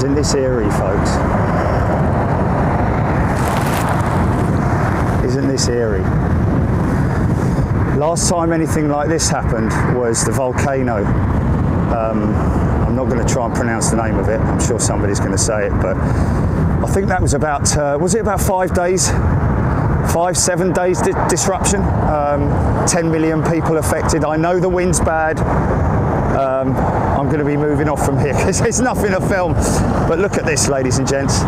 Isn't this eerie, folks? Isn't this eerie? Last time anything like this happened was the volcano. I'm not going to try and pronounce the name of it. I'm sure somebody's going to say it, but I think that was about, was it about 5 days? 7 days disruption. 10 million people affected. I know the wind's bad. I'm going to be moving off from here because there's nothing to film. But look at this, ladies and gents.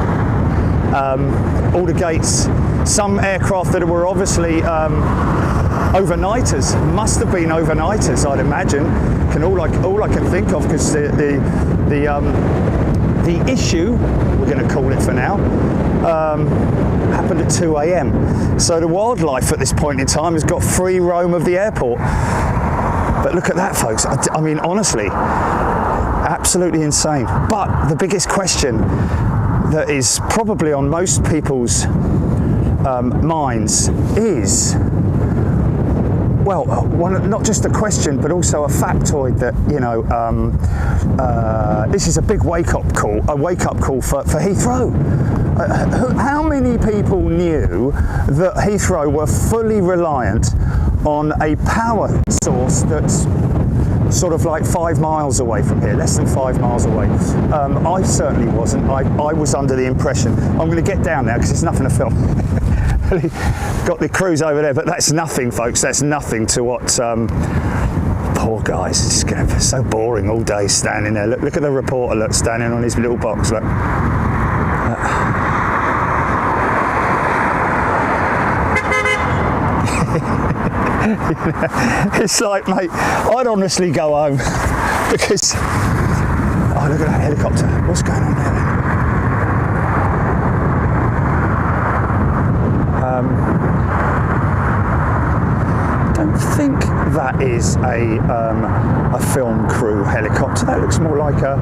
All the gates. Some aircraft that were obviously overnighters, must have been overnighters, I'd imagine. All I can think of, because the issue, we're going to call it for now, happened at 2 a.m. So the wildlife at this point in time has got free roam of the airport. But look at that, folks. I mean, honestly, absolutely insane. But the biggest question that is probably on most people's minds is, well, not just a question, but also a factoid that, you know, this is a big wake-up call for Heathrow. How many people knew that Heathrow were fully reliant on a power source that's sort of like 5 miles away from here, less than 5 miles away? I certainly wasn't. I was under the impression, I'm going to get down now because there's nothing to film. Got the crews over there, but that's nothing, folks. That's nothing to what poor guys. It's going to be so boring all day standing there. Look at the reporter, look, standing on his little box. Look. It's like, mate, I'd honestly go home because, oh, look at that helicopter. What's going on there? I don't think that is a film crew helicopter. That looks more like a,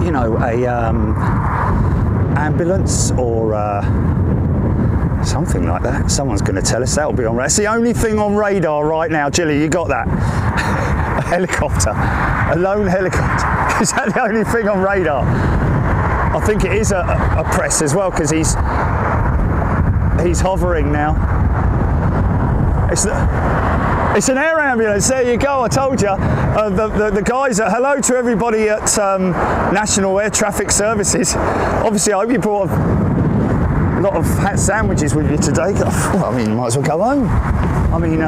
you know, a ambulance or something like that. Someone's going to tell us. That'll be on radar. It's the only thing on radar right now. Jilly, you got that? A helicopter, a lone helicopter. Is that the only thing on radar? I think it is a press as well, because he's hovering now. It's an air ambulance. There you go. I told you. The guys. Hello to everybody at National Air Traffic Services. Obviously, I hope you brought a lot of hat sandwiches with you today. Well, I mean, might as well go home. I mean,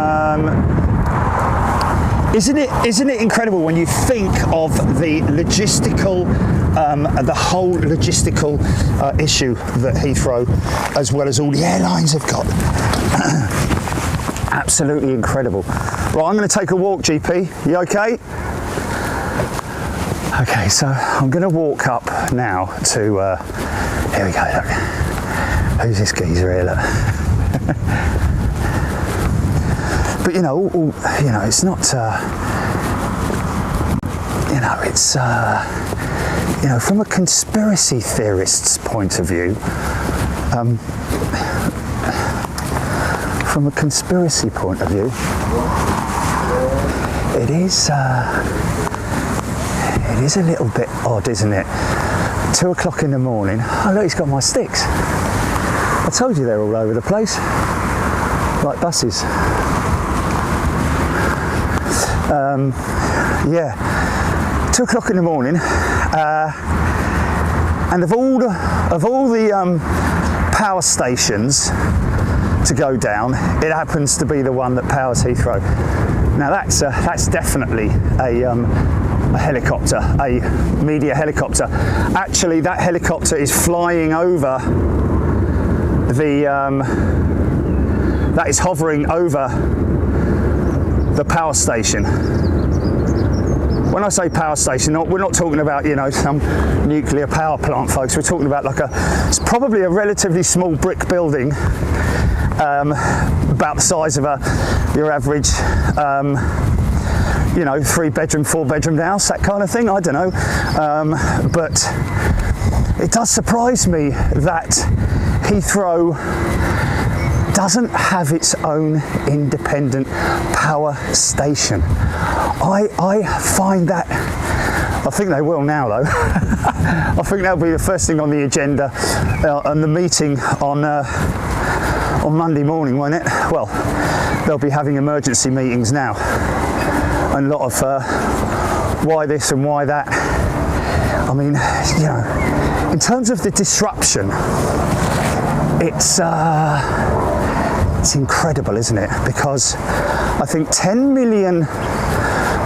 isn't it incredible when you think of the logistical, the whole logistical issue that Heathrow, as well as all the airlines, have got. Absolutely incredible. Right, I'm going to take a walk, GP. You okay? Okay, so I'm going to walk up now to. Here we go. Look. Who's this geezer here? Look. But you know, it's not. You know, it's. You know, from a conspiracy theorist's point of view. From a conspiracy point of view, it is a little bit odd, isn't it? 2 o'clock in the morning. Oh look, he's got my sticks. I told you they're all over the place, like buses. Yeah, 2 o'clock in the morning, and of all the power stations to go down, it happens to be the one that powers Heathrow. Now that's definitely a helicopter, a media helicopter. Actually, that helicopter is flying over that is hovering over the power station. When I say power station, we're not talking about, you know, some nuclear power plant, folks. We're talking about like it's probably a relatively small brick building, about the size of your average, you know, 3-bedroom, 4-bedroom house, that kind of thing. I don't know, but it does surprise me that Heathrow doesn't have its own independent power station. I find that I think they will now, though. I think that'll be the first thing on the agenda and the meeting on Monday morning, won't it? Well, they'll be having emergency meetings now, and a lot of why this and why that. I mean, you know, in terms of the disruption, it's incredible, isn't it? Because I think 10 million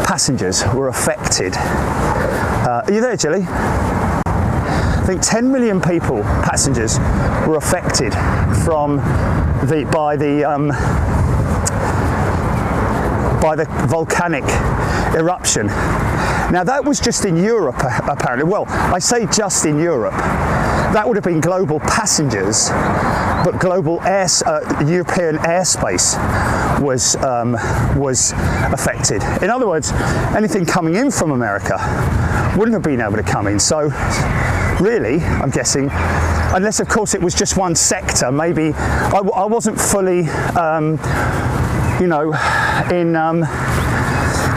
passengers were affected. Are you there, Jilly? I think 10 million passengers were affected by the volcanic eruption. Now that was just in Europe, apparently. Well, I say just in Europe. That would have been global passengers, but global European airspace was affected. In other words, anything coming in from America wouldn't have been able to come in. So really, I'm guessing, unless of course it was just one sector, maybe I wasn't fully, you know, in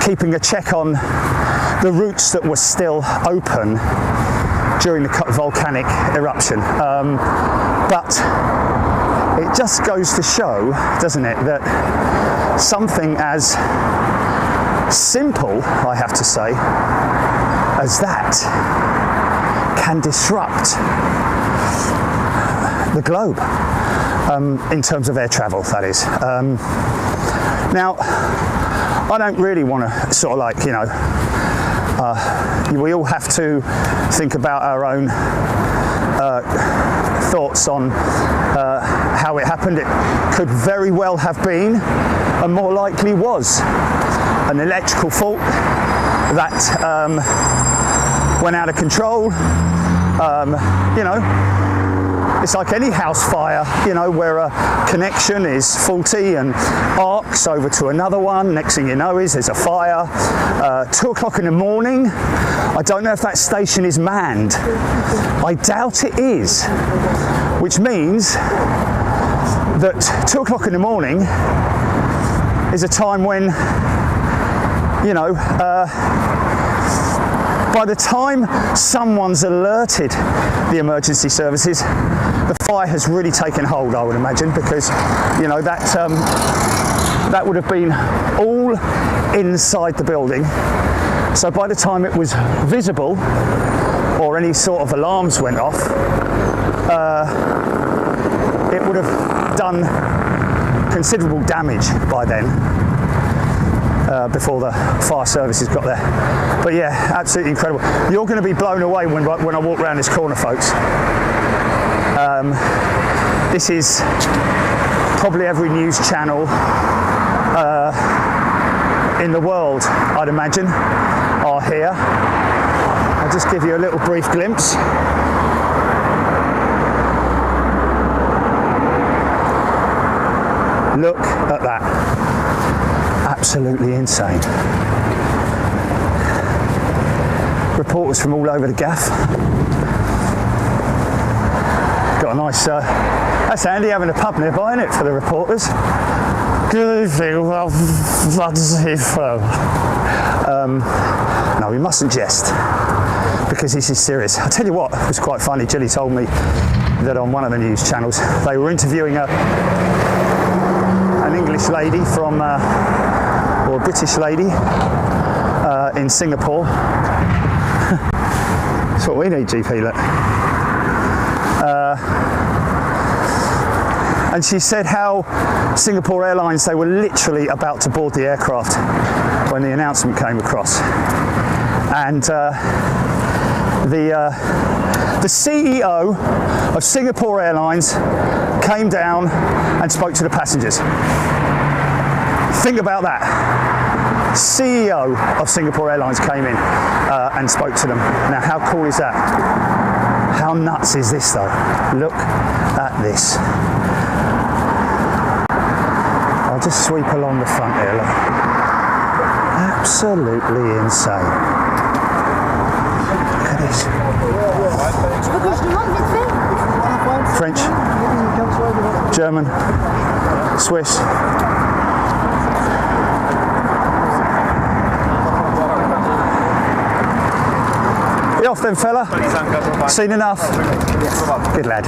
keeping a check on the routes that were still open during the volcanic eruption. But it just goes to show, doesn't it, that something as simple, I have to say, as that can disrupt the globe in terms of air travel, that is. Now, I don't really want to sort of like, you know, we all have to think about our own thoughts on how it happened. It could very well have been, and more likely was, an electrical fault that went out of control. You know, it's like any house fire, you know, where a connection is faulty and arcs over to another one. Next thing you know there's a fire. 2 o'clock in the morning. I don't know if that station is manned. I doubt it is, which means that 2 o'clock in the morning is a time when, you know, by the time someone's alerted the emergency services, the fire has really taken hold, I would imagine, because, you know, that would have been all inside the building. So by the time it was visible, or any sort of alarms went off, it would have done considerable damage by then, before the fire services got there. But yeah, absolutely incredible. You're going to be blown away when I walk around this corner, folks. This is probably every news channel in the world, I'd imagine, are here. I'll just give you a little brief glimpse. Look at that. Absolutely insane. Reporters from all over the gaff. Got a nice, that's handy having a pub nearby, isn't it, for the reporters? Good evening, well, that's Heathrow. No, we mustn't jest, because this is serious. I'll tell you what, it was quite funny. Jilly told me that on one of the news channels, they were interviewing an English lady from, or a British lady in Singapore. That's what we need, GP, look. And she said how Singapore Airlines, they were literally about to board the aircraft when the announcement came across. And the CEO of Singapore Airlines came down and spoke to the passengers. Think about that. CEO of Singapore Airlines came in and spoke to them. Now, how cool is that? How nuts is this, though? Look at this. I'll just sweep along the front here, look. Absolutely insane. Look at this. French, German, Swiss. off then, fella. Seen enough? Good lad.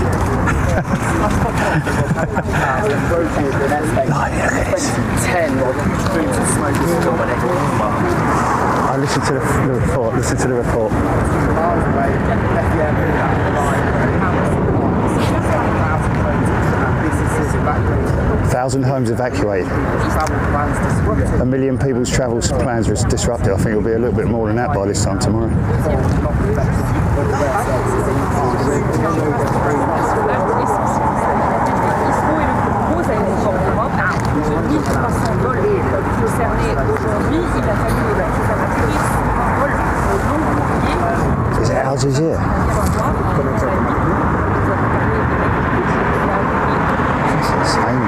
I listen to the report. Listen to the report. 1,000 homes evacuated. 1 million people's travel plans were disrupted. I think it'll be a little bit more than that by this time tomorrow. Is it Outage here? It's insane.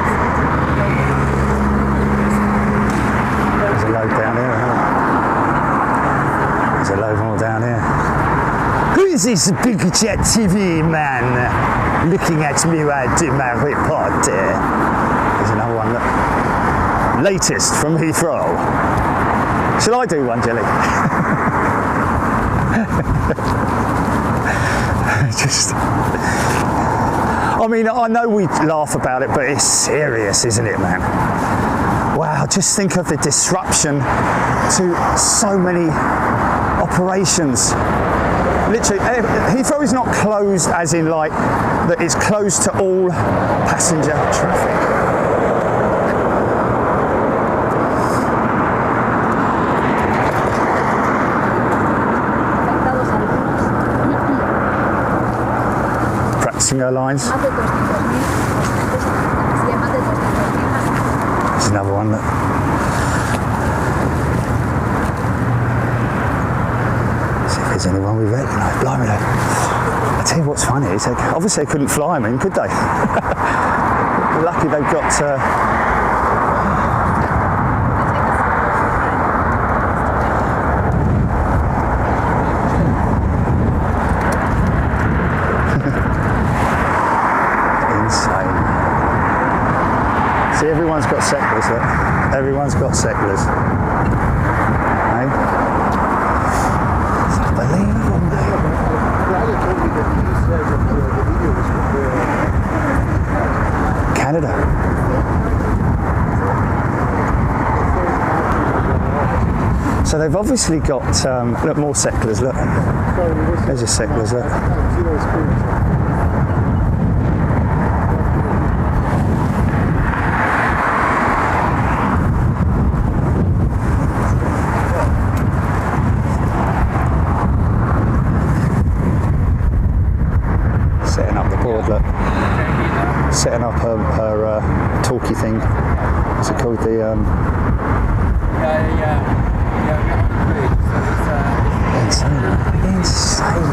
There's a load down here, isn't there? There's a load more down here. Who is this big jet TV man looking at me while I do my report? There's another one. Look. Latest from Heathrow. Shall I do one, Jelly? I mean, I know we laugh about it, but it's serious, isn't it, man? Wow, just think of the disruption to so many operations. Literally, Heathrow is not closed as in like that it's closed to all passenger traffic. Practicing our lines. There's another one that. See if there's anyone we recognise. Blimey, though. I tell you what's funny is obviously they couldn't fly them in, could they? Lucky they've got. See, everyone's got settlers, look. Everyone's got settlers. Hey? It's unbelievable, mate. Canada. So they've obviously got, look, more settlers, look. There's your settlers, look. Look, setting up her talkie thing. What's it called? The insane.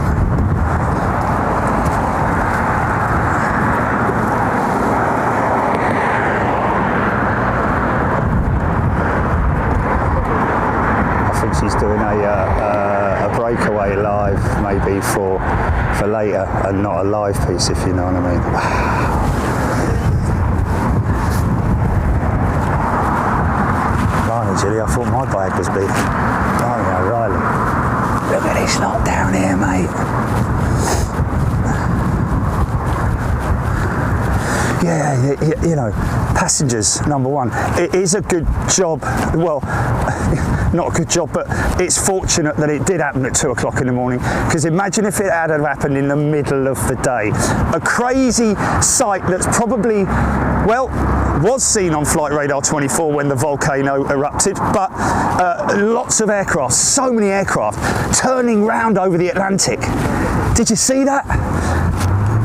I think she's doing a breakaway live, maybe for later, and not a live piece, if you know what I mean. Blimey, Julie, I thought my bag was big. Blimey, O'Reilly. Look at this lot down here, mate. Yeah, you know, passengers, number one. It is a good job, well, not a good job, but it's fortunate that it did happen at 2 o'clock in the morning, because imagine if it had happened in the middle of the day. A crazy sight that's probably, well, was seen on Flight Radar 24 when the volcano erupted, but lots of aircraft, so many aircraft, turning round over the Atlantic. Did you see that?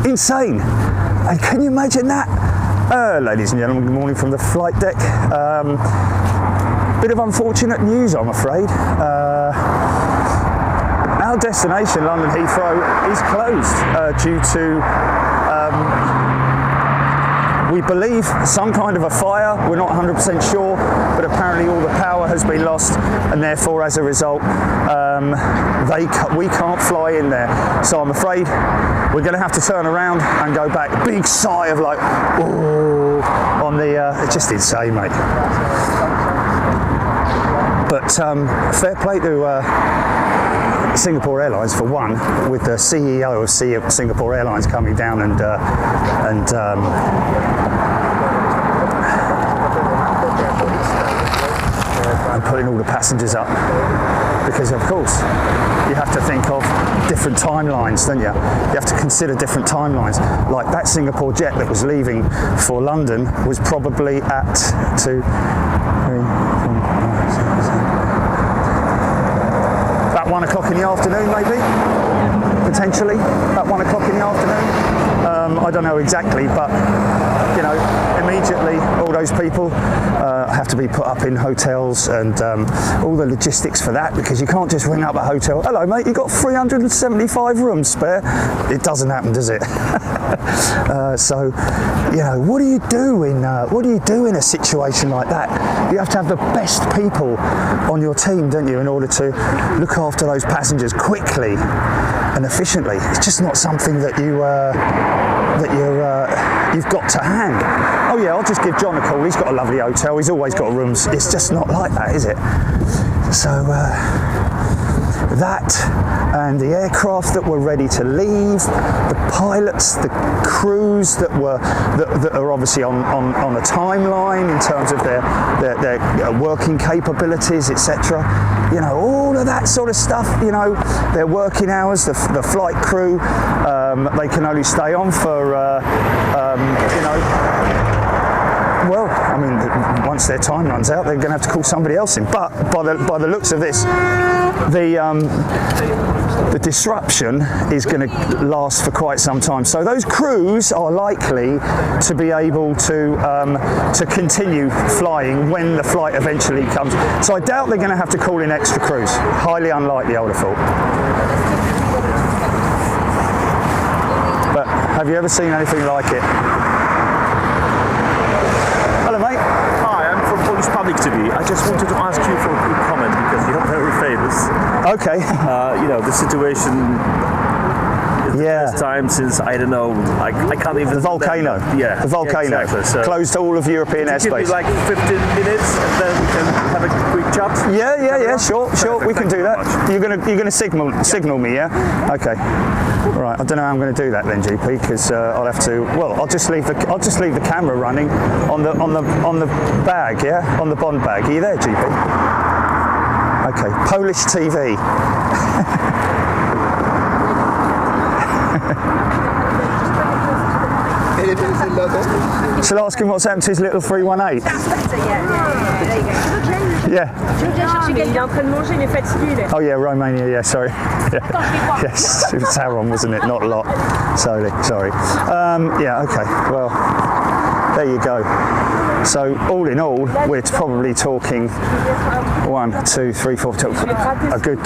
Insane. And can you imagine that? Ladies and gentlemen, good morning from the flight deck. Bit of unfortunate news, I'm afraid. Our destination, London Heathrow, is closed due to, we believe, some kind of a fire. We're not 100% sure, but apparently all the power has been lost, and therefore, as a result, we can't fly in there. So I'm afraid we're going to have to turn around and go back. Big sigh of like, oh, on the, it's just insane, mate. But fair play to Singapore Airlines, for one, with the CEO of Singapore Airlines coming down and putting all the passengers up, because of course you have to think of different timelines, don't you? You have to consider different timelines. Like that Singapore jet that was leaving for London was probably at about 1 o'clock in the afternoon, maybe, potentially about 1 o'clock in the afternoon. I don't know exactly, but you know, immediately all those people have to be put up in hotels and all the logistics for that, because you can't just ring up a hotel. Hello, mate, you've got 375 rooms spare. It doesn't happen, does it? So, you know, what do you do in a situation like that? You have to have the best people on your team, don't you, in order to look after those passengers quickly and efficiently. It's just not something that you've got to hand. Oh yeah, I'll just give John a call. He's got a lovely hotel. He's always got rooms. It's just not like that, is it? So that and the aircraft that were ready to leave, the pilots, the crews that are obviously on a timeline in terms of their working capabilities, etc. You know, all of that sort of stuff. You know, their working hours, the flight crew, they can only stay on for you know. Well, I mean, once their time runs out, they're going to have to call somebody else in. But by the looks of this, the disruption is going to last for quite some time. So those crews are likely to be able to continue flying when the flight eventually comes. So I doubt they're going to have to call in extra crews. Highly unlikely, I would have thought. But have you ever seen anything like it? Public TV. I just wanted to ask you for a quick comment, because you're very famous. Okay. You know, the situation is the first time since, I don't know, I can't even... The volcano. Yeah. The volcano. Yeah, exactly. So closed all of European airspace. Give me like 15 minutes and then we can have a quick chat? Yeah, sure, we can do that. You're gonna signal me, yeah? Okay. Right, I don't know how I'm going to do that then, GP, because I'll have to. Well, I'll just leave the camera running on the bag, yeah, on the Bond bag. Are you there, GP? Okay, Polish TV. Shall I ask him what's happened to his little 318? Yeah. Oh yeah, Romania, yeah, sorry. Yeah. Yes, it was Taron, wasn't it? Not a lot. Sorry. Yeah, okay, well, there you go. So all in all, we're probably talking 1, 2, 3, 4, a good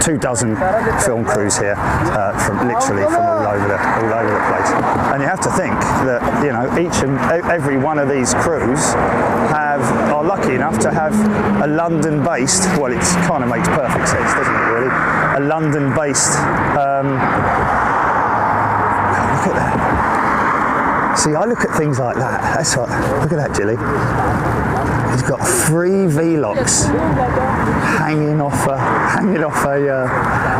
24 film crews here, from literally from all over the place. And you have to think that, you know, each and every one of these crews are lucky enough to have a London-based. Well, it kind of makes perfect sense, doesn't it? Really, a London-based. Look at that. See, I look at things like that. That's what. Look at that, Jilly. He's got 3 V-locks hanging off a.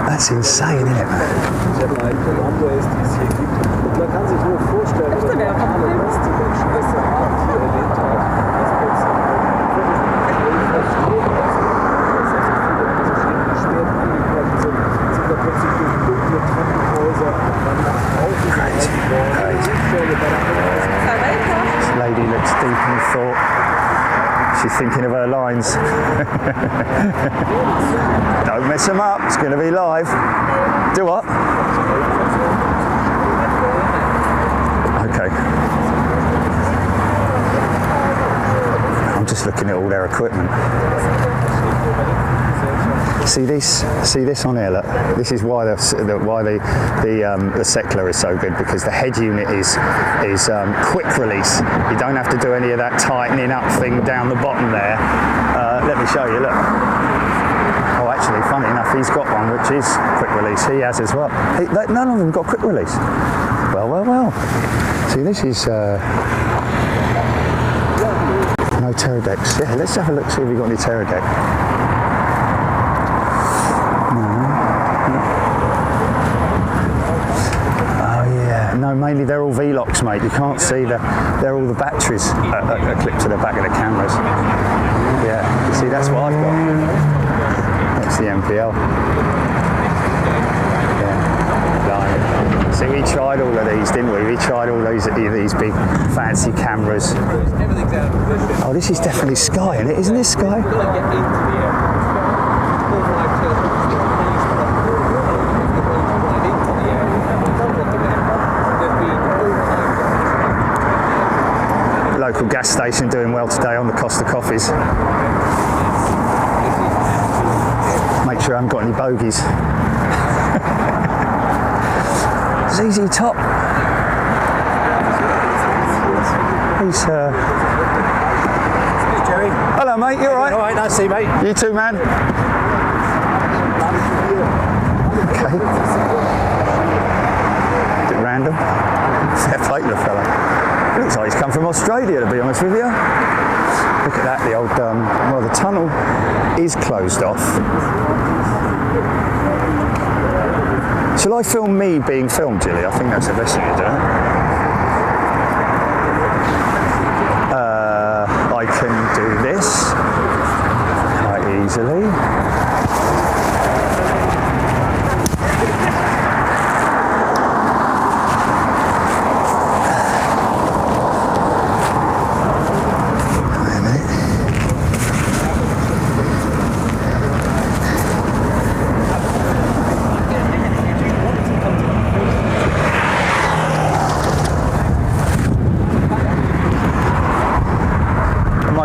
That's insane, isn't it? Crazy. This lady looks deep in thought. She's thinking of her lines. Don't mess them up, it's going to be live. Do what? Okay. I'm just looking at all their equipment. See this on here. Look, this is why the Seckler is so good, because the head unit is quick release. You don't have to do any of that tightening up thing down the bottom there. Let me show you. Look. Oh, actually, funny enough, he's got one which is quick release. He has as well. None of them got quick release. Well. See, this is no Pterodecks. Yeah, let's have a look. See if we've got any Pterodecks. locks, mate. You can't see they're all the batteries are clipped to the back of the cameras. Yeah, you see, that's what I've got. That's the MPL. Yeah. See, we tried all of these, didn't we? We tried all these big fancy cameras. Oh, this is definitely Sky, isn't it? Isn't this Sky? Local gas station doing well today on the cost of coffees. Make sure I haven't got any bogeys. ZZ Top. He's Hey Jerry. Hello mate, you alright? Alright, nice to see you, mate. You too, man. Okay. Bit random. Fair play to the fella. Looks like he's come from Australia, to be honest with you. Look at that, the old, well, the tunnel is closed off. Shall I film me being filmed, Gilly? I think that's the best thing to do. I can do this quite easily.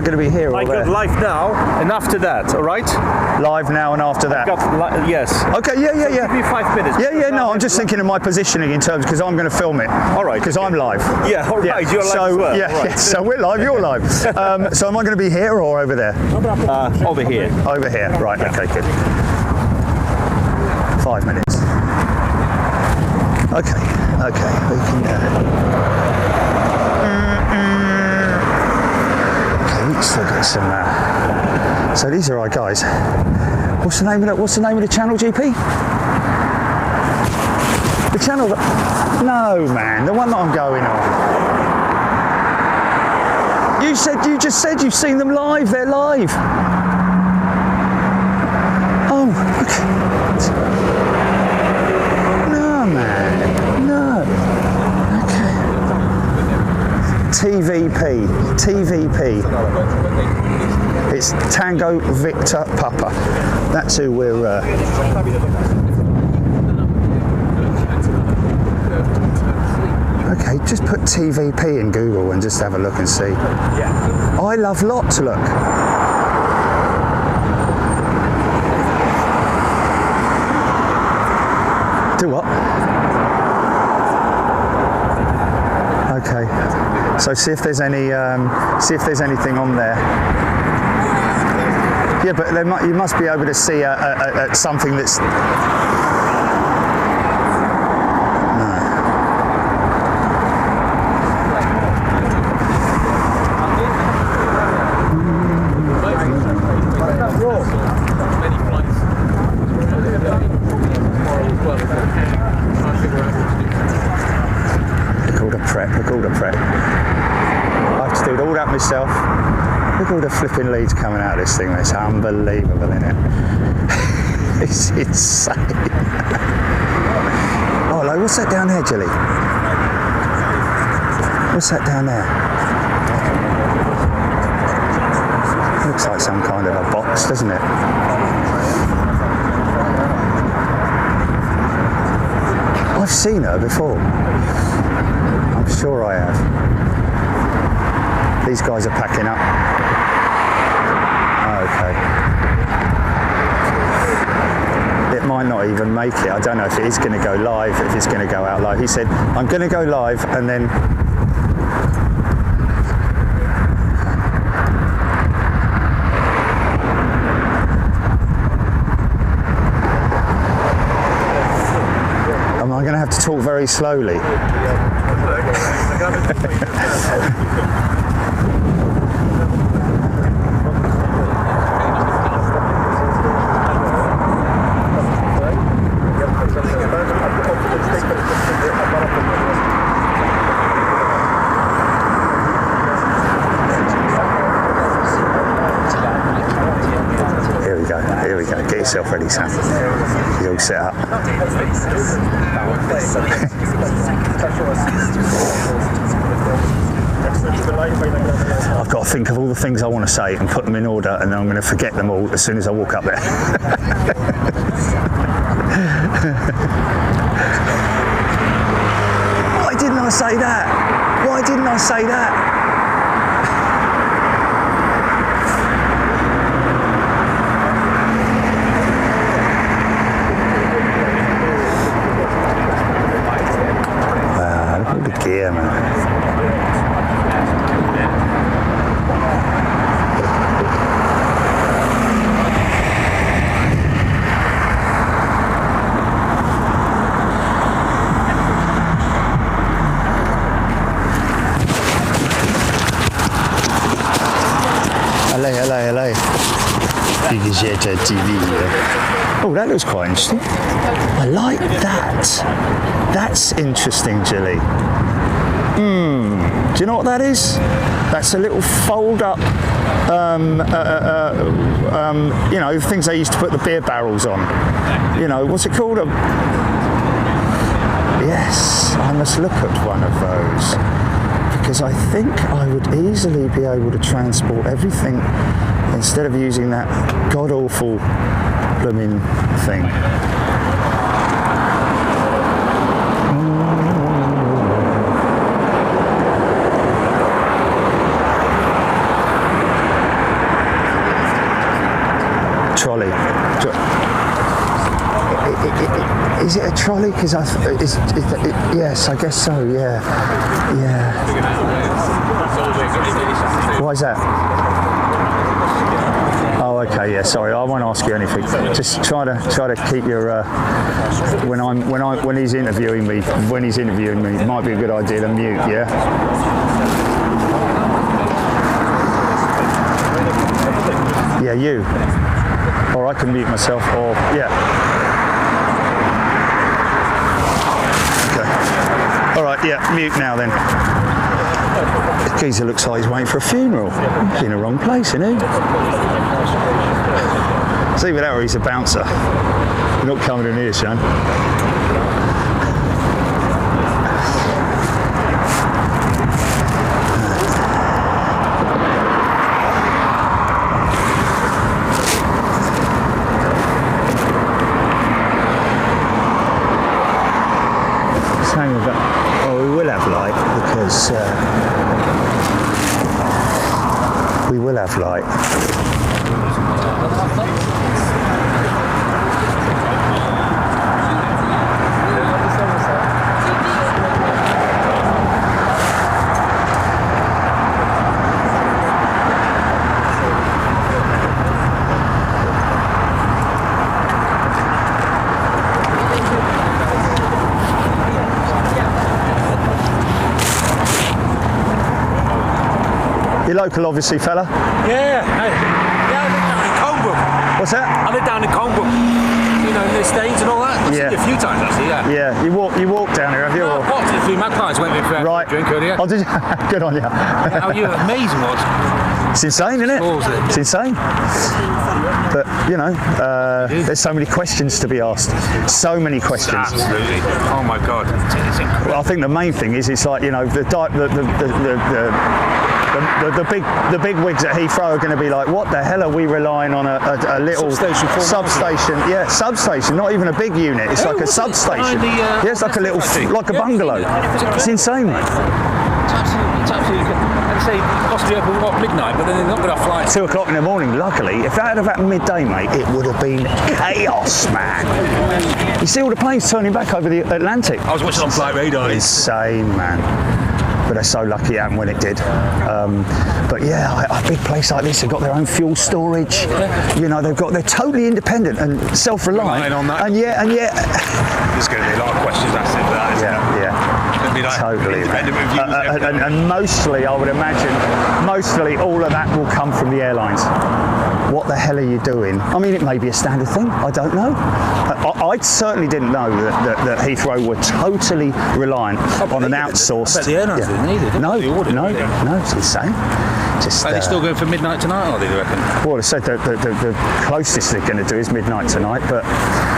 Going to be here or I there? got live now and after that, all right? Live now and after that? Yes. Okay, yeah. Give me 5 minutes. No, I'm just thinking of my positioning in terms, because I'm going to film it. All right. Because I'm live. Yeah, all right, you're live so, as well. Yeah, right. yeah, so we're live, you're live. So am I going to be here or over there? Over here. Over here, right, yeah. Okay, good. 5 minutes. Okay, we can... Still got some. So these are our guys. What's the name of the channel, GP? The channel that? No, man, the one that I'm going on. You just said you've seen them live. They're live. Oh, okay. No, man, no. TVP. It's Tango Victor Papa. That's who we're... Okay, just put TVP in Google and just have a look and see. Yeah. I love lots, look. Do what? Okay. So see if there's any, anything on there. Yeah, but you must be able to see something that's. Look all the prep. I have to do all that myself. Look at all the flipping leads coming out of this thing. It's unbelievable, isn't it? It's insane. Oh, hello, what's that down there, Jilly? What's that down there? Looks like some kind of a box, doesn't it? I've seen her before. I'm sure I have. These guys are packing up. Okay. It might not even make it. I don't know if it is going to go live, if it's going to go out live. He said, I'm going to go live and then... Am I going to have to talk very slowly? we go. Get yourself ready, Sam. You're all set up. I've got to think of all the things I want to say and put them in order, and then I'm going to forget them all as soon as I walk up there. Why didn't I say that? Why didn't I say that? Wow, look at the gear, man. Hello. TV. Oh, that looks quite interesting. I like that. That's interesting, Jilly. Do you know what that is? That's a little fold-up, you know, things they used to put the beer barrels on. You know, what's it called? Yes, I must look at one of those. Because I think I would easily be able to transport everything instead of using that god-awful blooming thing. Trolley. Is it a trolley? Because yes, I guess so. Yeah. Why is that? Oh, okay. Yeah. Sorry, I won't ask you anything. Just try to keep your when he's interviewing me. When he's interviewing me, it might be a good idea to mute. Yeah. Yeah, you. Or I can mute myself. Or yeah. All right, yeah, mute now then. The geezer looks like he's waiting for a funeral. He's in the wrong place, isn't he? See, without her, he's a bouncer. You're not coming in here, Shane. We will have light. You're local, obviously, fella. Yeah, hey. Yeah, I live down in Colebrook. What's that? I live down in Colebrook. You know, in the Staines and all that. I've seen you a few times, actually, yeah. Yeah, you walk down here, have you? No, I walked to the Three Magpies, went in for a drink earlier. Oh, did you? Good on you. Yeah, how you amazing was. It's insane, isn't it? It's insane. But, you know, there's so many questions to be asked. So many questions. Absolutely. Oh, my God. It's incredible. Well, I think the main thing is, it's like, you know, the big wigs at Heathrow are going to be like, what the hell are we relying on a little substation? Yeah, substation, not even a big unit. It's like a substation. Yeah, it's like a little, like a bungalow. It's insane, mate. It's absolutely. I'd say possibly open at midnight, but then they're not going to fly. 2 o'clock in the morning. Luckily, if that had have happened midday, mate, it would have been chaos, man. You see all the planes turning back over the Atlantic. I was watching on Flight Radar. Insane, man. But they're so lucky it happened when it did. But yeah, a big place like this, they've got their own fuel storage. You know, they're totally independent and self-reliant. On that. And yet. There's going to be a lot of questions asked into that, isn't Yeah. Like Totally. And mostly, I would imagine, all of that will come from the airlines. What the hell are you doing? I mean, it may be a standard thing. I don't know. I certainly didn't know that Heathrow were totally reliant on an outsourced. I bet the airlines didn't. hasn't he? No, it's insane. Just, Are they still going for midnight tonight, are they, do you reckon? Well, I said the closest they're going to do is midnight tonight, but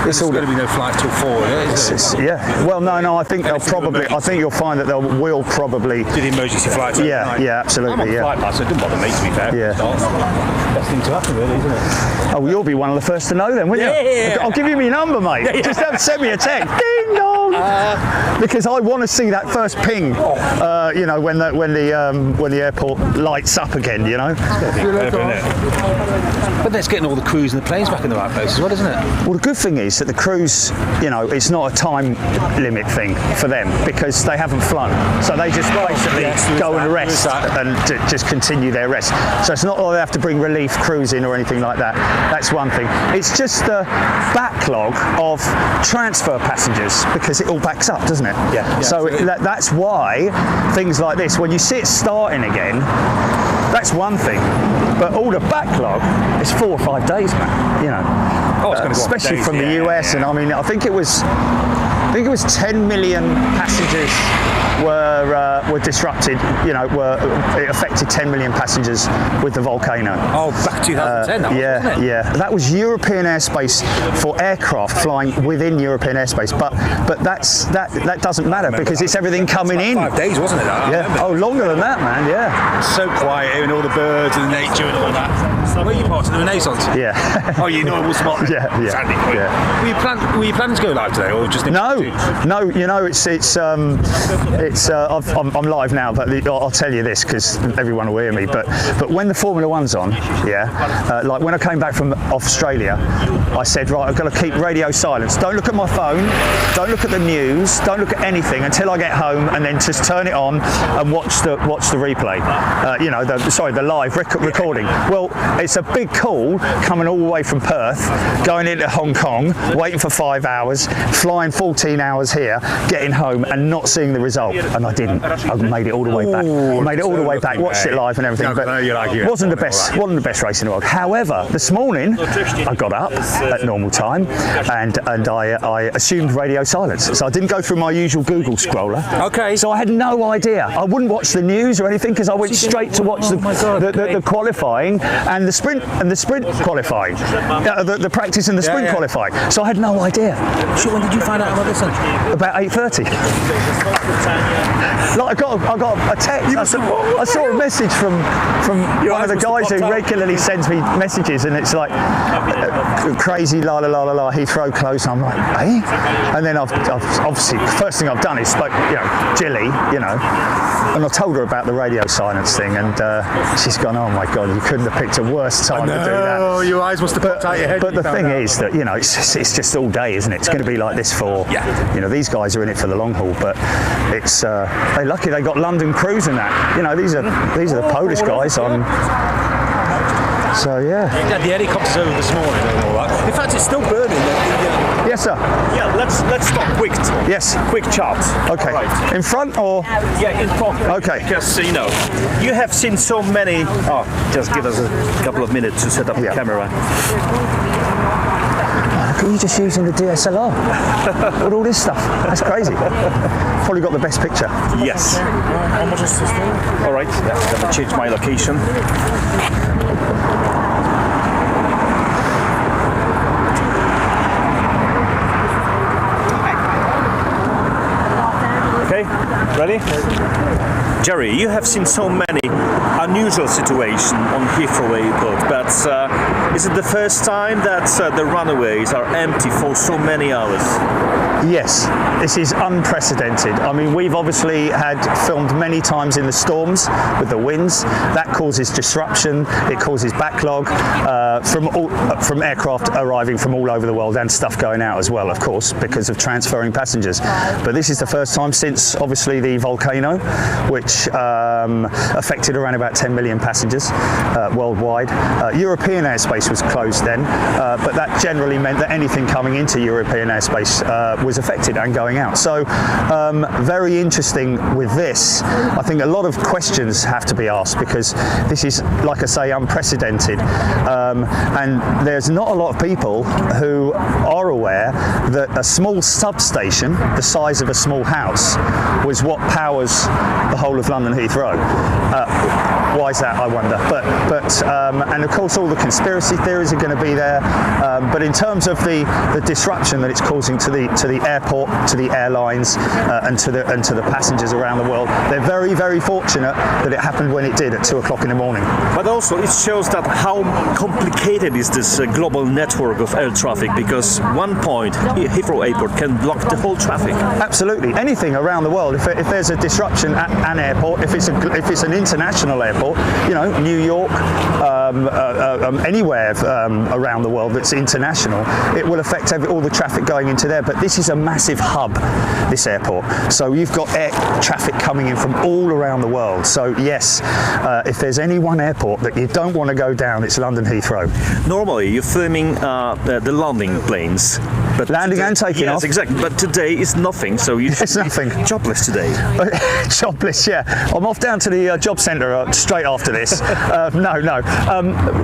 it's all going to be no flights till 4, is it? Yeah. Well, no. I think they'll probably. I think you'll find that will probably do the emergency flights. Yeah, absolutely. I'm on flight pass, so it doesn't bother me, to be fair. Yeah. Best thing to happen, really, isn't it? Oh, you'll be one of the first to know then, won't you? Yeah. I'll give you my number, mate. Yeah. Just send me a text. Ding dong. Because I want to see that first ping. When the airport lights up again. But that's getting all the crews and the planes back in the right place as well, isn't it? Well, the good thing is that the crews, it's not a time limit thing for them because they haven't flown. So they just basically go and rest and just continue their rest. So it's not like they have to bring relief crews in or anything like that. That's one thing. It's just the backlog of transfer passengers because it all backs up, doesn't it? Yeah. So that's why things like this, when you see it starting again, that's one thing, but all the backlog is 4 or 5 days, man. It's gonna go especially days, from the US, and I think it was 10 million passengers were disrupted. It affected 10 million passengers with the volcano. Oh, back 2010. Wasn't it? Yeah. That was European airspace for aircraft flying within European airspace, but that doesn't matter because it's everything coming in. 5 days, wasn't it? Oh, longer than that, man. Yeah. So quiet here and all the birds and the nature and all that. Where are you parts of the Renaissance? Yeah. Oh, you normal spot. Yeah. Sandy Point. Yeah. Were you planning to go live today, or just No. I'm live now, but I'll tell you this because everyone will hear me. But when the Formula One's on, like when I came back from Australia, I said, right, I've got to keep radio silence. Don't look at my phone. Don't look at the news. Don't look at anything until I get home, and then just turn it on and watch the replay. The live recording. Well, it's a big call coming all the way from Perth, going into Hong Kong, waiting for 5 hours, flying 14 hours here, getting home and not seeing the result. And I didn't. I made it all the way back. Watched it live and everything, but wasn't the best race in the world. However, this morning I got up at normal time and I assumed radio silence. So I didn't go through my usual Google scroller. Okay. So I had no idea. I wouldn't watch the news or anything because I went straight to watch the qualifying and the sprint qualifying, the practice and the sprint qualifying. So I had no idea. So when did you find out about this then? About 8:30. Like I got a text. I saw a message from one of the guys who regularly sends me messages, and it's like crazy la la la la la Heathrow close. I'm like, eh? And then I've obviously first thing I've done is spoke, Jilly, and I told her about the radio silence thing, and she's gone, oh my God, you couldn't have picked a worse time to do that. Oh, your eyes must have popped out your head. But the thing is that it's just all day, isn't it? It's going to be like this for these guys are in it for the long haul, but it's they're lucky they got London crews and that. These are the Polish guys on. So yeah. You had the helicopters over this morning and all that. In fact, it's still burning. Yes, sir. Yeah, let's stop quick. Yes. Quick chat. Okay. Right. In front or? Yeah, in front. Okay. Because you have seen so many. Oh, just give us a couple of minutes to set up the camera. Look at you just using the DSLR with all this stuff. That's crazy. Probably got the best picture. Yes. All right. Yeah, I'm gonna change my location. Okay, ready? Jerry, you have seen so many unusual situations on Heathrow Airport, but is it the first time that the runways are empty for so many hours? Yes, this is unprecedented. I mean, we've obviously had filmed many times in the storms with the winds. That causes disruption. It causes backlog from aircraft arriving from all over the world and stuff going out as well, of course, because of transferring passengers. But this is the first time since obviously the volcano, which affected around about 10 million passengers worldwide. European airspace was closed then, but that generally meant that anything coming into European airspace was affected and going out. So very interesting with this. I think a lot of questions have to be asked because this is, like I say, unprecedented. And there's not a lot of people who are aware that a small substation, the size of a small house, was what powers the whole of London Heathrow. Why is that, I wonder? And of course all the conspiracy theories are going to be there. But in terms of the disruption that it's causing to the airport, to the airlines, and to the passengers around the world, they're very, very fortunate that it happened when it did at 2 o'clock in the morning. But also it shows that how complicated is this global network of air traffic, because one point Heathrow Airport can block the whole traffic. Absolutely, anything around the world. If there's a disruption at an airport, if it's an international airport, you know, New York, anywhere around the world that's international, it will affect all the traffic going into there. But this is a massive hub, this airport. So you've got air traffic coming in from all around the world. So yes, if there's any one airport that you don't want to go down, it's London Heathrow. Normally you're filming the landing planes. But landing today, and taking off. Yes, exactly. But today is nothing, so you should be jobless today. Jobless, yeah. I'm off down to the job centre straight after this. No.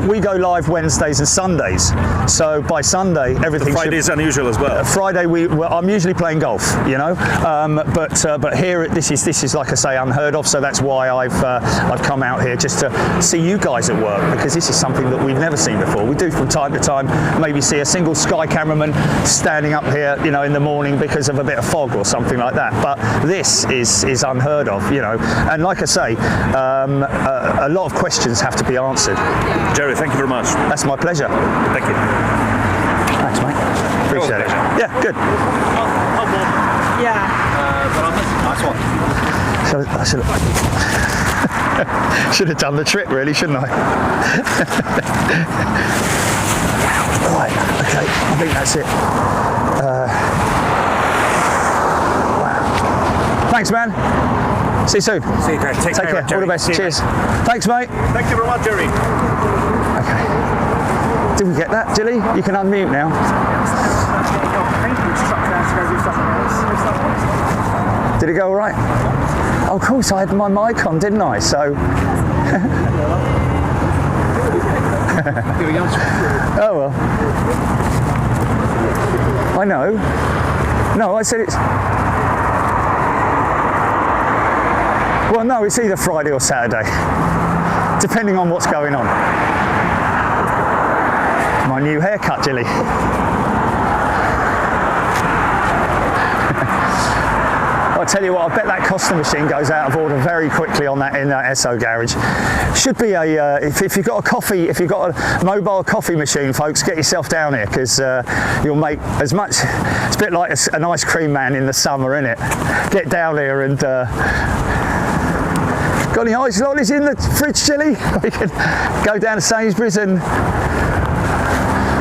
We go live Wednesdays and Sundays. So by Sunday, everything. Friday is unusual as well. Friday, I'm usually playing golf, you know. But here, this is like I say, unheard of. So that's why I've come out here just to see you guys at work, because this is something that we've never seen before. We do from time to time maybe see a single sky cameraman standing up here, you know, in the morning because of a bit of fog or something like that. But this is unheard of, you know. And like I say, a lot of questions have to be answered. Jerry, thank you very much. That's my pleasure. Thank you. Thanks, mate. Appreciate it. Yeah, good. Yeah. But on this nice one. I should have done the trick, really, shouldn't I? Right, okay, I think that's it. Wow. Thanks, man. See you soon. See you, Greg. Take care. All the best. Cheers. Thanks, mate. Thank you very much, Jerry. Okay. Did we get that, Jilly? You can unmute now. Did it go all right? Oh, of course, I had my mic on, didn't I? So. Oh well. I know. No, I said it's. Well, no, it's either Friday or Saturday, depending on what's going on. My new haircut, Jilly. I'll tell you what, I bet that Costa machine goes out of order very quickly on that in that Esso garage. Should be a if you've got a coffee, if you've got a mobile coffee machine, folks, get yourself down here, because you'll make as much. It's a bit like an ice cream man in the summer, isn't it? Get down here and. Got any ice lollies in the fridge, Jilly? We can go down to Sainsbury's and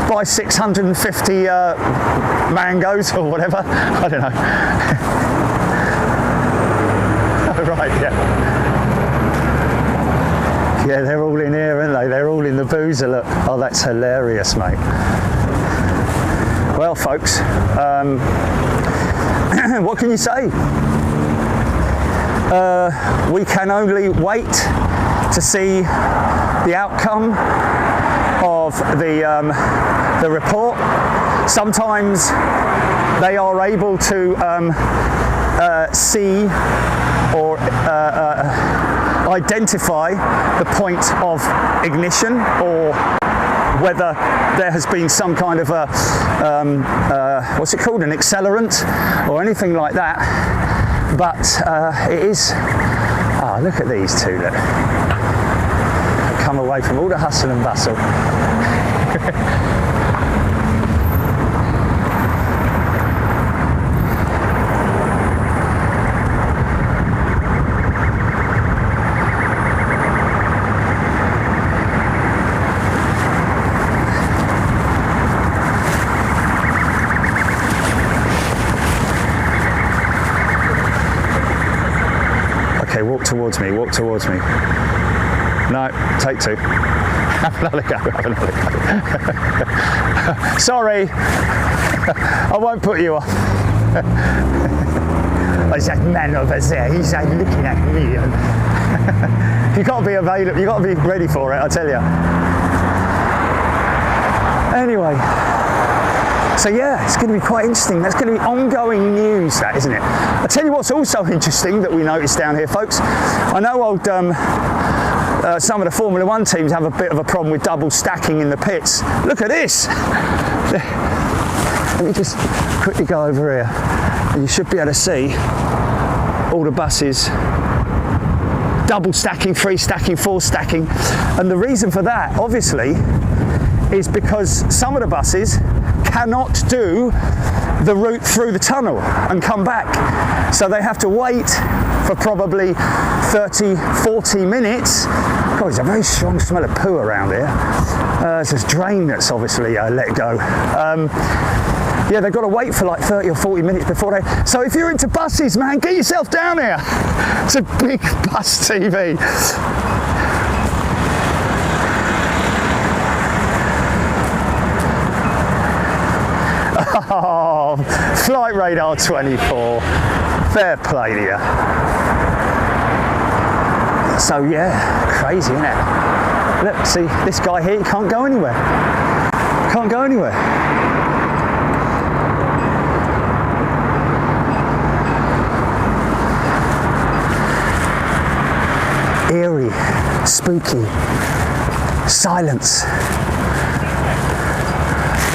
buy 650 mangoes or whatever. I don't know. Right, yeah. Yeah, they're all in here, aren't they? They're all in the boozer, look. Oh, that's hilarious, mate. Well, folks, what can you say? We can only wait to see the outcome of the report. Sometimes they are able to see or identify the point of ignition, or whether there has been some kind of a what's it called, an accelerant or anything like that. But it is. Ah, look at these two. Look, come away from all the hustle and bustle. Walk towards me. No, take two. Have another go. Sorry, I won't put you off. There's that man over there, he's looking at me. You've got to be available, you've got to be ready for it, I tell you. Anyway, So yeah, it's going to be quite interesting. That's going to be ongoing news, that, isn't it? I tell you what's also interesting that we noticed down here, folks. I know old some of the Formula One teams have a bit of a problem with double stacking in the pits. Look at this. Let me just quickly go over here. And you should be able to see all the buses double stacking, 3 stacking, 4 stacking. And the reason for that, obviously, is because some of the buses cannot do the route through the tunnel and come back. So they have to wait for probably 30, 40 minutes. God, there's a very strong smell of poo around here. There's this drain that's obviously let go. Yeah, they've got to wait for like 30 or 40 minutes before they... So if you're into buses, man, get yourself down here. It's a big bus TV. Oh, Flight Radar 24. Fair play to you. So yeah, crazy, isn't it? Look, see, this guy here, he can't go anywhere. Can't go anywhere. Eerie, spooky, silence.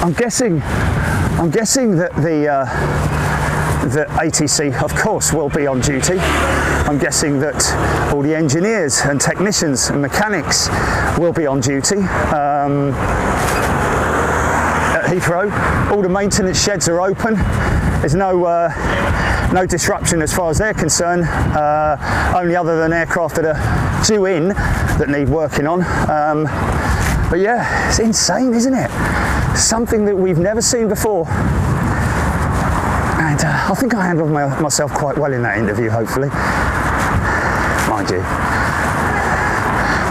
I'm guessing that the ATC, of course, will be on duty. I'm guessing that all the engineers and technicians and mechanics will be on duty. At Heathrow, all the maintenance sheds are open. There's no disruption as far as they're concerned, only other than aircraft that are due in that need working on. But yeah, it's insane, isn't it? Something that we've never seen before. And I think I handled myself quite well in that interview, hopefully. Mind you.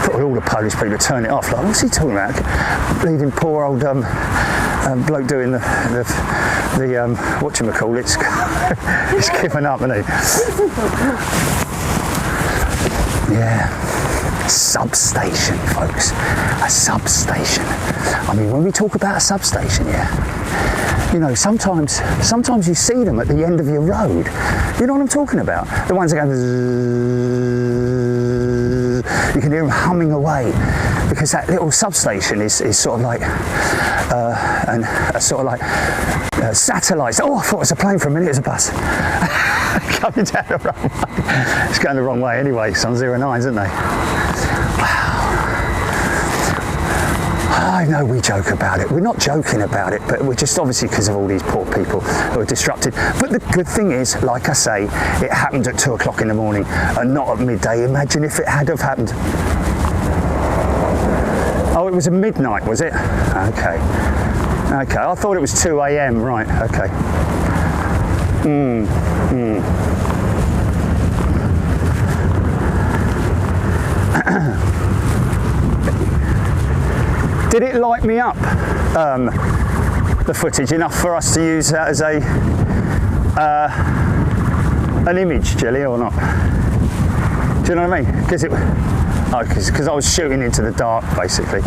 Probably all the Polish people turn it off. Like, what's he talking about? Leaving poor old bloke doing the whatchamacallit. He's given up, isn't he? Yeah. Substation, folks. A substation. I mean, when we talk about a substation, yeah, you know, sometimes you see them at the end of your road. You know what I'm talking about? The ones that go, you can hear them humming away, because that little substation is sort of like satellites. Oh, I thought it was a plane for a minute. It was a bus. Coming down the wrong way. It's going the wrong way anyway. It's on 09s, isn't they? I know we joke about it. We're not joking about it, but we're just obviously because of all these poor people who are disrupted. But the good thing is, like I say, it happened at 2 o'clock in the morning and not at midday. Imagine if it had have happened. Oh, it was at midnight, was it? Okay. Okay, I thought it was 2 a.m. Right, okay. Did it light me up, the footage, enough for us to use that as an image, Jelly, or not? Do you know what I mean? Because I was shooting into the dark, basically.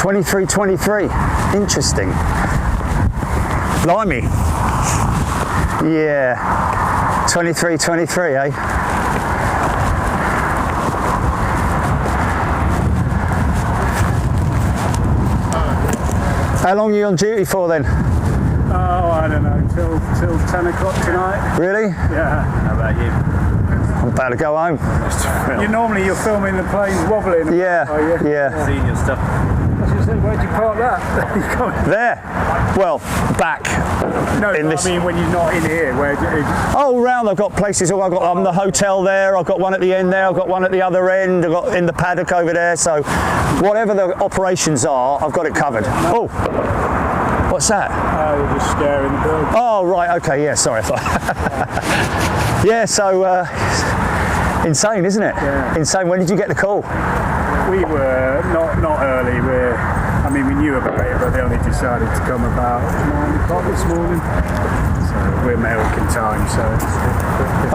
$23.23. Interesting. Blimey. Yeah. 23.23, eh? How long are you on duty for then? Oh, I don't know, till 10 o'clock tonight. Really? Yeah. How about you? I'm about to go home. You're filming the planes wobbling. Yeah, Are you? yeah. Seeing your stuff. I was just saying, where'd you park that? There. Well, back. No, in this... I mean when you're not in here, where do you... Oh, round. I've got places. I've got the hotel there. I've got one at the end there. I've got one at the other end. I've got in the paddock over there. So, whatever the operations are, I've got it covered. Oh, what's that? You're just scaring the bird. Oh, right. Okay. Yeah. Sorry. I thought. Yeah. So, insane, isn't it? Yeah. Insane. When did you get the call? We were not early. We knew about it, but they only decided to come about 9 o'clock this morning. So we're American time, so it's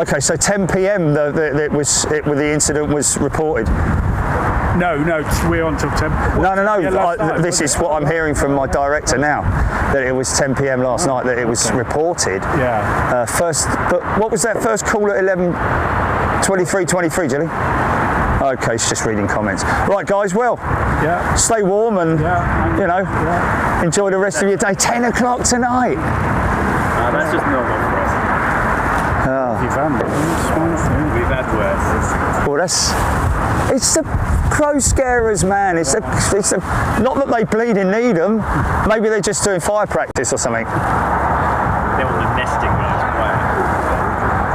Okay, so 10 p.m. The incident was reported. no, we're on till 10. No. Yeah, last night, This is wasn't what I'm hearing from my director now. That it was 10 p.m. last night. That it was reported. Yeah. But what was that first call at 11:23, Jilly? Okay, it's just reading comments. Right, guys. Well, Yeah. stay warm and enjoy the rest of your day. 10 o'clock tonight. That's just normal for us. We've had worse. Well, it's the crow scarers, man. It's not that they bleed and need them. Maybe they're just doing fire practice or something. They want the nesting grounds quiet.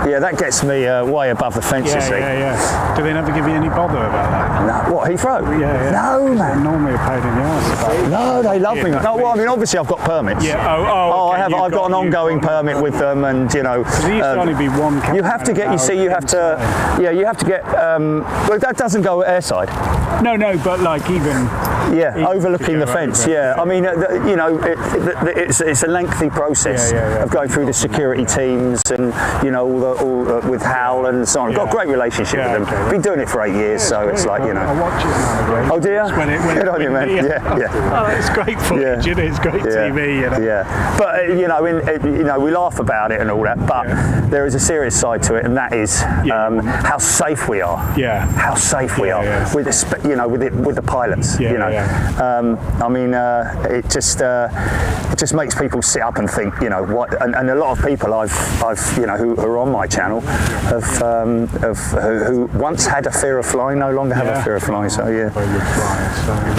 Yeah, that gets me way above the fence, you see. Yeah. Do they never give you any bother about that? No, what, Heathrow? Yeah. No, They're man. normally a pain in the arse about it. No, they love me. No, well, I mean, obviously I've got permits. Yeah. Oh, Okay, I've got an ongoing permit with them, and There used to only be one. you have to get. You see, you have to. Yeah, you have to get. Well, that doesn't go airside. No, but like even. Yeah, Even overlooking to the go fence. over. Yeah, I mean, it's a lengthy process of going through the security teams and all with Howell and so on. I've got a great relationship with them. okay. Been doing it for 8 years, so it's like I watch it now and again. Oh dear. When Good on you, man. Yeah. Oh, it's great footage. Yeah. It is great TV. Yeah, but we laugh about it and all that, but there is a serious side to it, and that is how safe we are. Yeah. How safe we are with the pilots. I mean, it just makes people sit up and think, what. And a lot of people I've who are on my channel who once had a fear of flying no longer have a fear of flying. So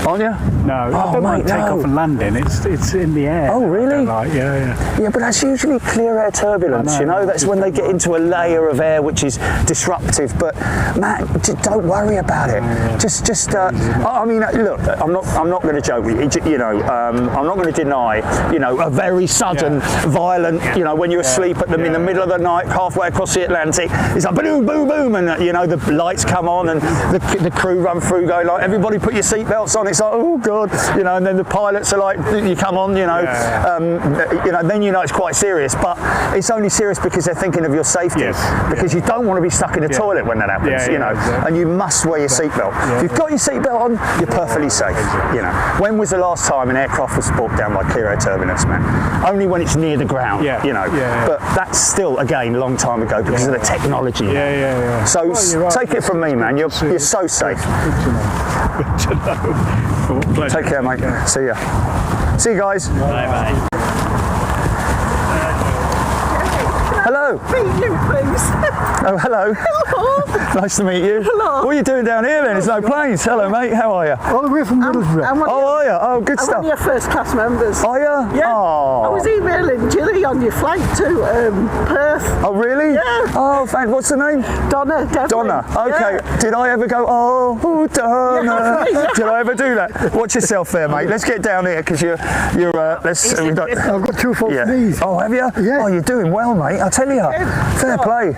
aren't you? No, I don't mind take off and landing. It's in the air. Oh, really? Yeah, but that's usually clear air turbulence. That's when they get into a layer of air which is disruptive. But man, don't worry about it. I mean, look, I'm not going to joke with you. I'm not going to deny, a very sudden, violent, when you're asleep in the middle of the night, halfway across the Atlantic, it's like boom, boom, boom, and the lights come on and the crew run through, go like, everybody put your seatbelts on. It's like, oh god, and then the pilots are like, you come on, then it's quite serious. But it's only serious because they're thinking of your safety, because you don't want to be stuck in the toilet when that happens, and you must wear your seatbelt. If you've got your seatbelt on, you're perfectly safe. When was the last time an aircraft was brought down by clear air turbulence, man? Only when it's near the ground, But that's still, again, a long time ago because of the technology. So take it from me, man. You're so safe. Good to know. Take care, mate. See ya. See you guys. Bye. Hello. Meet you, please. Oh, hello. Hello. Nice to meet you. Hello. What are you doing down here then? There's no planes. Hello, mate. How are you? All the way from Middlesbrough. I'm one of Oh, your- are you? Oh, good I'm one stuff. of your first class members. Are you? Yeah. Oh. I was emailing Jilly on your flight to Perth. Oh, really? Yeah. Oh, thank. What's the name? Donna, Devlin. Donna. Okay. Yeah. Did I ever go? Oh, Donna. Yeah. Did I ever do that? Watch yourself there, mate. Let's get down here because you're. Let's. I've got 2 false knees. Oh, have you? Yeah. Oh, you're doing well, mate. I tell you. Fair play.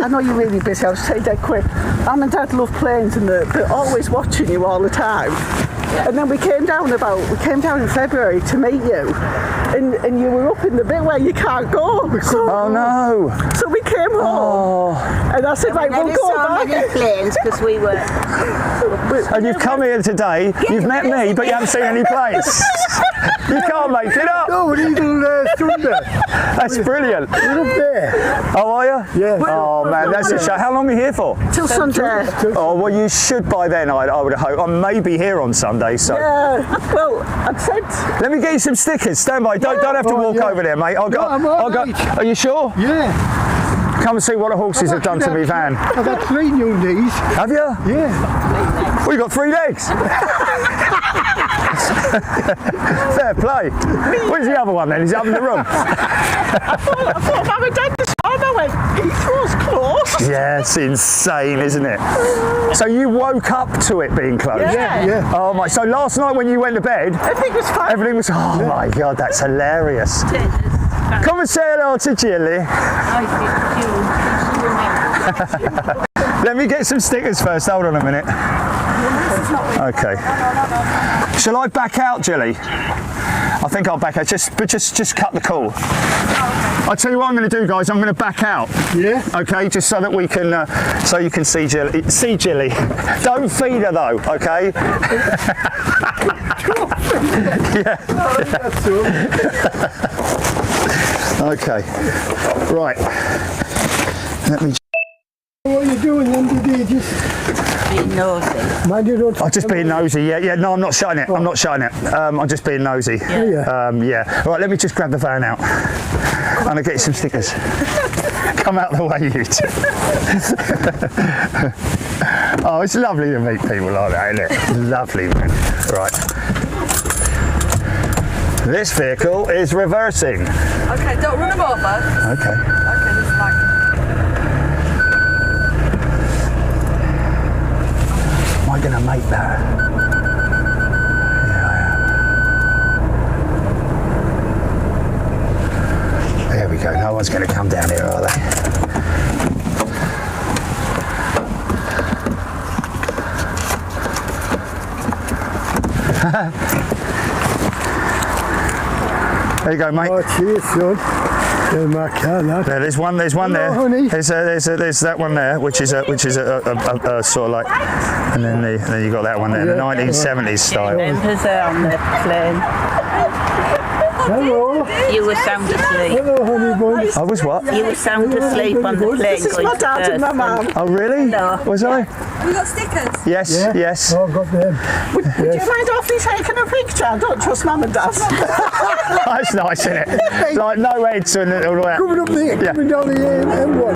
I know you're really busy. I'll say dead quick. Mum and Dad love planes and they're always watching you all the time. And then we came down in February to meet you, and you were up in the bit where you can't go. Oh no. So we came home, Oh. and I said, right, we'll go back. planes because we were. And you've come here today. You've met me, but you haven't seen any planes. You can't make it up. No, we're Eagle Sunday. That's brilliant. We're up there. Oh, are you? Yeah. Oh man, that's a show. How long are you here for? Till Sunday. Oh well, you should by then. I would hope. I may be here on Sunday, so. Yeah. Well, I'd said. Let me get you some stickers. Stand by. Don't have to walk over there, mate. I'll go. No, I'm all I'll go. right. Are you sure? Yeah. Come and see what the horses have done to me van. I've had 3 new knees. Have you? Yeah. We got 3 legs. Fair play. Where's the other one then? Is he up in the room? I thought Mum and Dad this time. I went, Heathrow's closed. Yeah, it's insane, isn't it? So you woke up to it being closed? Yeah. Oh my! So last night when you went to bed, Everything was fine. everything was. Oh my God, that's hilarious. Come and say hello to Jilly. Let me get some stickers first. Hold on a minute. Okay. Shall I back out, Jilly? I think I'll back out. Just cut the call. I'll tell you what I'm going to do, guys. I'm going to back out. Yeah. Okay, just so that we can, so you can see Jilly. See Jilly. Don't feed her though. Okay. Yeah. Okay. Right. Let me. What are you doing then today? Just Being nosy. mind you don't. I'm just being nosy. Yeah. No, I'm not shutting it. I'm not shutting it. I'm just being nosy. Yeah. Yeah. Right. Let me just grab the van out. I'm gonna get you some stickers. Come out the way, you two. Oh, it's lovely to meet people like that, isn't it? Lovely, man. Right. This vehicle is reversing. Okay, don't run them over. Okay. Okay, this flag. Am I gonna make that? Yeah, I am. There we go. No one's gonna come down here, are they? There you go, mate. Oh, cheers, son. There's my car, that. There's one there. honey. There's that one there, which is a sort of like, and then you got that one there, the 1970s style. Members are on the plane. Hello. You were sound asleep. Hello, honey bun. I was what? You were sound asleep on the plane. This is my dad and my mum. Oh really? No. Was I? Have you got stickers? Yes, Yeah. yes. Oh, I've got them. Would you mind off me taking a picture? I don't trust mum and dad. That's nice, isn't it? Like no heads and all that. Coming up there, Yeah. coming down the M1.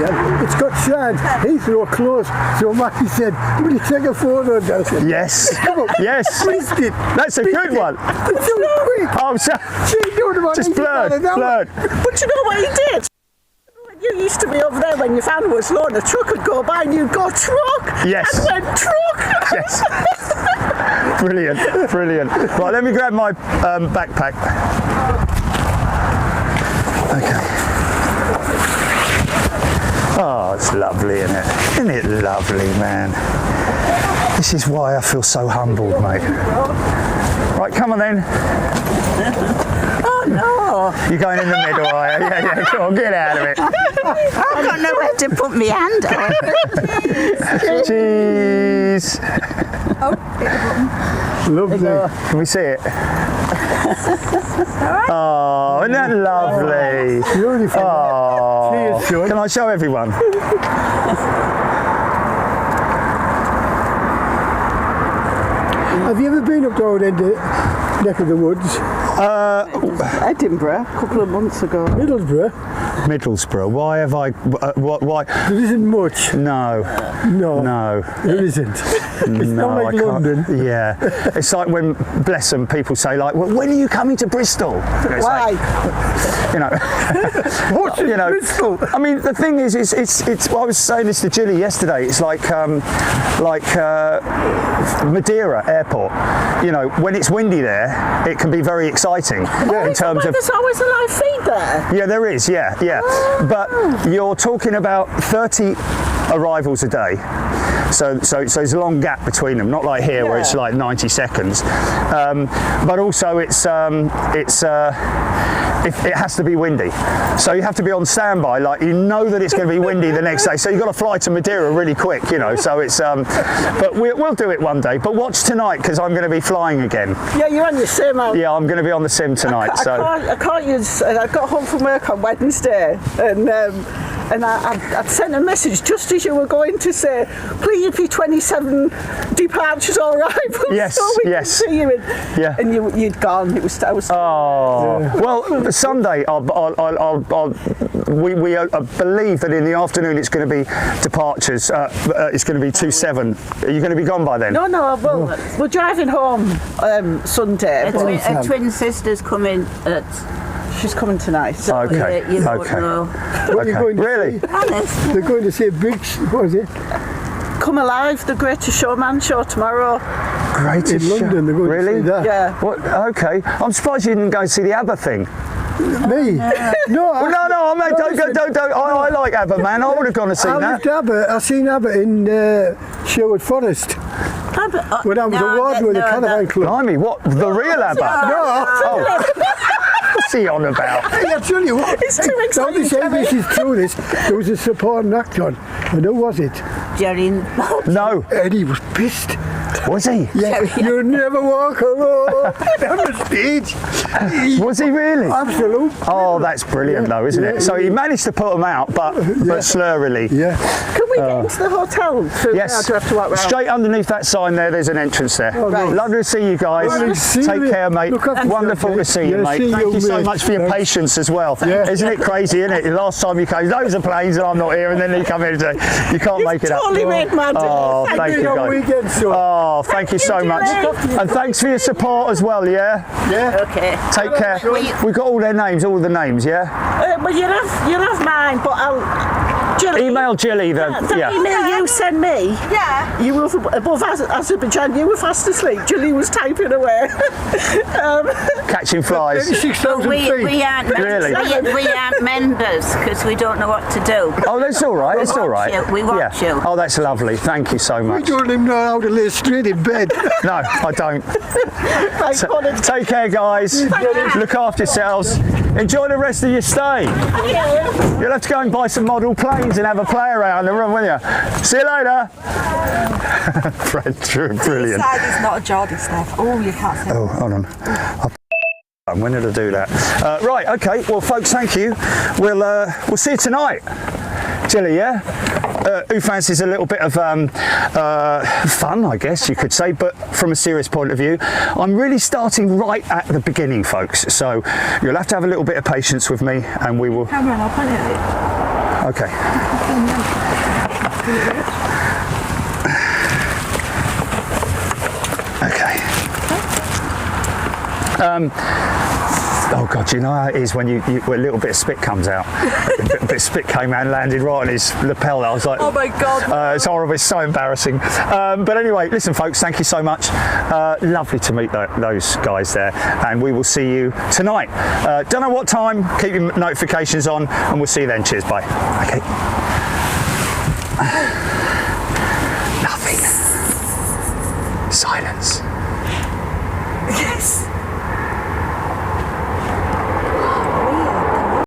Yeah, it's got shine. Heathrow close. So Matty said, will you take a photo? I said, Yes. come on. Yes. Missed it. That's a good one. It's so quick. Oh, so She's doing about just 80 blurred, miles an hour. blurred. But you know what he did? When you used to be over there when your van was low and a truck would go by and you'd go, truck! Yes. And went, truck! Yes. Brilliant, brilliant. Right, let me grab my backpack. Okay. Oh, it's lovely, isn't it? Isn't it lovely, man? This is why I feel so humbled, mate. Right, come on then. Oh no! You're going in the middle, are you? Yeah, come on, get out of it. I don't know where to put my hand on. Cheese. Lovely. Can we see it? Oh, isn't that lovely? Beautiful. Oh, Cheers, son. can I show everyone? Have you ever been up to our end of neck of the woods? Edinburgh, a couple of months ago. Middlesbrough? Middlesbrough. Why have I? Why? There isn't much. No, No. no. There isn't. It's No, not like I can't. London. Yeah, it's like when, bless them, people say like, well, when are you coming to Bristol? It's Why? like, you know, What's in you know. Bristol? I mean, the thing is, it's. Well, I was saying this to Jilly yesterday. It's like Madeira Airport. You know, when it's windy there, it can be very exciting in terms of. There's always a live feed there. Yeah, there is. Yeah. But you're talking about 30 arrivals a day. So there's a long gap between them, not like here where it's like 90 seconds. But also it has to be windy. So you have to be on standby, like you know that it's going to be windy the next day. So you've got to fly to Madeira really quick, you know. So it's, but we'll do it one day. But watch tonight because I'm going to be flying again. Yeah, you're on your sim. Yeah, I'm going to be on the sim tonight. I can't use. I got home from work on Wednesday, and I'd sent a message just as you were going to say, please be 27 departures or arrivals. Yes, so we yes. could see you. Yeah. And you'd gone. I was. Oh well, Sunday we believe that in the afternoon it's going to be departures. It's going to be 2-7. Are you going to be gone by then? No. Well, we're driving home Sunday. A twin sister's coming at. She's coming tonight. So Okay. You don't Okay. know. What are you Okay. going to Really? say? Honest. They're going to say what is it? Come Alive, the Greatest Showman show tomorrow. Greatest In London, they're going really? to see that. Yeah. What? Okay. I'm surprised you didn't go and see the ABBA thing. Me? No, Well, no, mate, don't. I like ABBA, man. I would have gone and seen I that. loved ABBA. I seen ABBA in Sherwood Forest when I was a ward with the Caravan Club. Blimey, what? The real ABBA? No, Oh, What's he on about? Hey, I tell you what, It's too don't exciting, say Jerry. this is true, this. There was a supporting act on, and who was it? Jerry. No, Eddie was pissed. was he? Yeah, you never walk alone on the stage. Was he really? Absolute. Oh, that's brilliant though, isn't it? So he managed to put them out, but slurrily. Yeah. Can we get into the hotel? Yes, Do I have to walk round? straight underneath that sign there's an entrance there. Right. Lovely to see you guys. Lovely to see Take you. care, mate. Look after Wonderful to yourself, see you, yeah, mate. see Thank you, you so mate. much for your Thanks. patience as well. Yeah. Isn't it crazy, isn't it? The last time you came, loads of planes and I'm not here, and then you come in and say, you can't make it up. Totally made my day. Oh, thank you, Big old guys. weekend, son. Oh, thank you so much. And thanks for your support as well, yeah? Yeah. Okay. Take care. We've got all their names, all the names, yeah? Well, you'll have mine, but I'll... Jilly, Email Jilly, the yeah. email you send me, you were above Azerbaijan, you were fast asleep. Jilly was typing away. Catching flies. 36,000 We feet. aren't Really? we aren't members because we don't know what to do. Oh, that's all right. It's all right. We watch you. Oh, that's lovely. Thank you so We much. don't even know how to lay straight in bed. No, I don't. Thanks, Colin. Take care, guys. Look after yourselves. Enjoy the rest of your stay. You'll have to go and buy some model planes and have a play around the room, will you? See you later. Fred, brilliant. Inside is not a Geordie stuff. Oh, you can't say. Oh, hold on. When did I do that? Right, okay. Well, folks, thank you. We'll see you tonight. Jilly, yeah? Who fancies a little bit of fun, I guess you could say, but from a serious point of view. I'm really starting right at the beginning, folks, so you'll have to have a little bit of patience with me, and we will... Camera, and I'll point it. Okay. Okay. Oh God, you know how it is when when a little bit of spit comes out. A bit of spit came out and landed right on his lapel. I was like, Oh my God. it's horrible. It's so embarrassing. But anyway, listen, folks, thank you so much. Lovely to meet those guys there, and we will see you tonight. Don't know what time. Keep your notifications on, and we'll see you then. Cheers. Bye. Okay. Nothing. Silence. Yes.